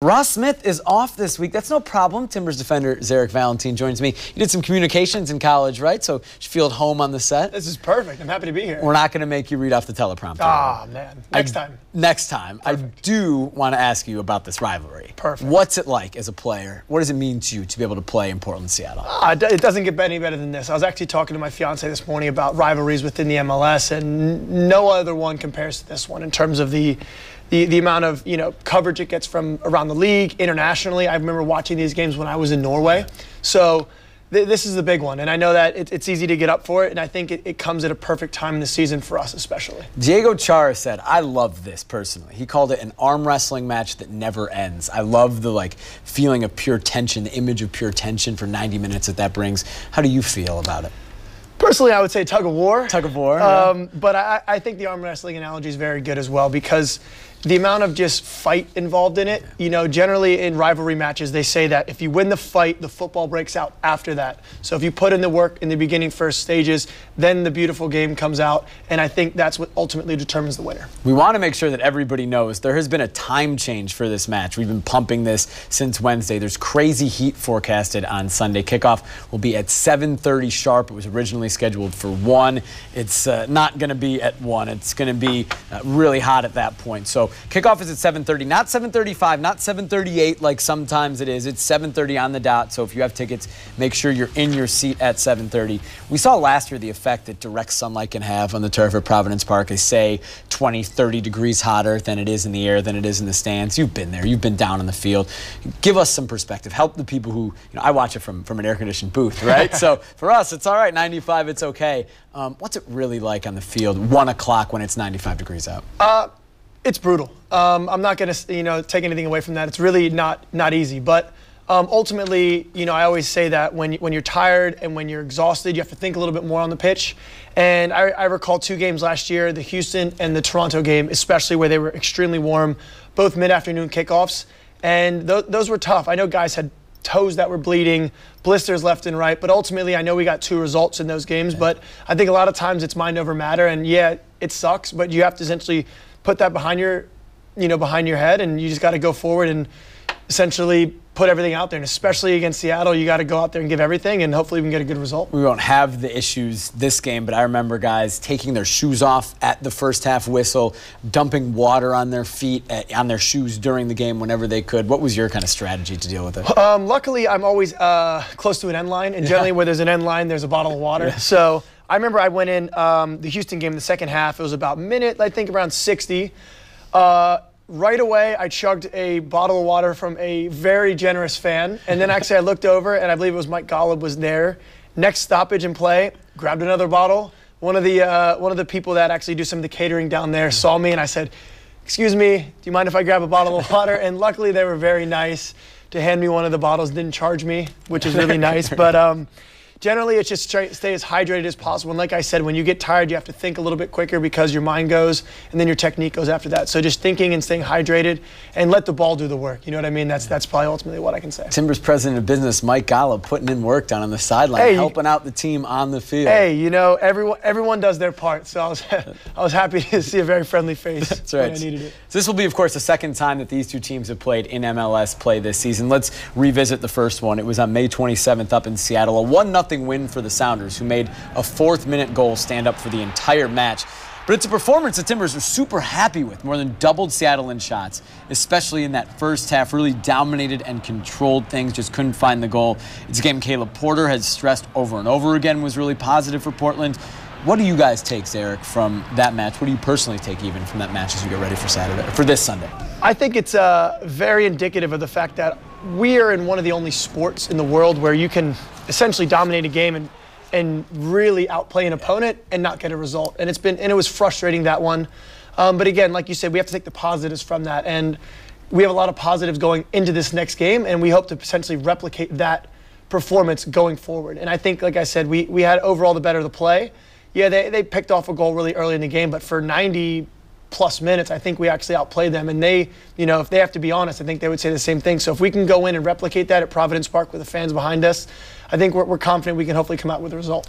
Ross Smith is off this week. That's no problem. Timbers defender Zarek Valentin joins me. You did some communications in college, right? So you should feel at home on the set. This is perfect. I'm happy to be here. We're not going to make you read off the teleprompter. Ah, man. Next time. Next time. Perfect. I do want to ask you about this rivalry. Perfect. What's it like as a player? What does it mean to you to be able to play in Portland, Seattle? It doesn't get any better than this. I was actually talking to my fiance this morning about rivalries within the MLS, and no other one compares to this one in terms of the amount of coverage it gets from around the league, internationally. I remember watching these games when I was in Norway. So this is the big one, and I know that it's easy to get up for it, and I think it comes at a perfect time in the season for us especially. Diego Chara said, I love this personally. He called it an arm wrestling match that never ends. I love the feeling of pure tension, the image of pure tension for 90 minutes that brings. How do you feel about it? Personally, I would say tug of war. Tug of war, yeah. But I think the arm wrestling analogy is very good as well, because the amount of just fight involved in it, generally in rivalry matches, they say that if you win the fight, the football breaks out after that. So if you put in the work in the beginning first stages, then the beautiful game comes out, and I think that's what ultimately determines the winner. We want to make sure that everybody knows there has been a time change for this match. We've been pumping this since Wednesday. There's crazy heat forecasted on Sunday. Kickoff will be at 7:30 sharp. It was originally scheduled for 1. It's not going to be at 1. It's going to be really hot at that point. So kickoff is at 7:30, not 7:35, not 7:38 like sometimes it is. It's 7:30 on the dot. So if you have tickets, make sure you're in your seat at 7:30. We saw last year the effect that direct sunlight can have on the turf at Providence Park. They say 20, 30 degrees hotter than it is in the air, than it is in the stands. You've been there. You've been down in the field. Give us some perspective. Help the people who, I watch it from an air-conditioned booth, right? So for us, it's all right. 95, it's okay. What's it really like on the field, 1 o'clock when it's 95 degrees out? It's brutal. I'm not going to, take anything away from that. It's really not easy. But ultimately, I always say that when you're tired and when you're exhausted, you have to think a little bit more on the pitch. And I recall 2 games last year, the Houston and the Toronto game, especially where they were extremely warm, both mid-afternoon kickoffs. And those were tough. I know guys had toes that were bleeding, blisters left and right, but ultimately I know we got 2 results in those games. But I think a lot of times it's mind over matter, and yeah, it sucks, but you have to essentially put that behind your head, and you just got to go forward and essentially put everything out there. And especially against Seattle, you got to go out there and give everything, and hopefully we can get a good result. We won't have the issues this game, but I remember guys taking their shoes off at the first half whistle, dumping water on their feet, on their shoes during the game whenever they could. What was your kind of strategy to deal with it? Luckily, I'm always close to an end line, and generally where there's an end line, there's a bottle of water. Yeah. So I remember I went in the Houston game, the second half. It was about minute, I think around 60. Right away, I chugged a bottle of water from a very generous fan. And then actually I looked over, and I believe it was Mike Golub was there. Next stoppage in play, grabbed another bottle. One of the people that actually do some of the catering down there saw me, and I said, "Excuse me, do you mind if I grab a bottle of water?" And luckily they were very nice to hand me one of the bottles, didn't charge me, which is really nice. But generally, it's just stay as hydrated as possible. And like I said, when you get tired, you have to think a little bit quicker because your mind goes, and then your technique goes after that. So just thinking and staying hydrated, and let the ball do the work. You know what I mean? That's probably ultimately what I can say. Timbers president of business, Mike Golub, putting in work down on the sideline, helping out the team on the field. Hey, everyone does their part. So I was happy to see a very friendly face. That's right. When I needed it. So this will be, of course, the second time that these 2 teams have played in MLS play this season. Let's revisit the first one. It was on May 27th up in Seattle, a 1-0 win for the Sounders, who made a 4th-minute goal stand up for the entire match. But it's a performance the Timbers are super happy with. More than doubled Seattle in shots, especially in that first half. Really dominated and controlled things, just couldn't find the goal. It's a game Caleb Porter has stressed over and over again was really positive for Portland. What do you guys take, Zarek, from that match? What do you personally take even from that match as we get ready for this Sunday? I think it's very indicative of the fact that we are in one of the only sports in the world where you can essentially dominate a game and really outplay an opponent and not get a result. And it was frustrating, that one. But again, like you said, we have to take the positives from that. And we have a lot of positives going into this next game, and we hope to potentially replicate that performance going forward. And I think, like I said, we had overall the better of the play. Yeah, they picked off a goal really early in the game, but for 90-plus minutes, I think we actually outplayed them. And they, if they have to be honest, I think they would say the same thing. So if we can go in and replicate that at Providence Park with the fans behind us, I think we're confident we can hopefully come out with a result.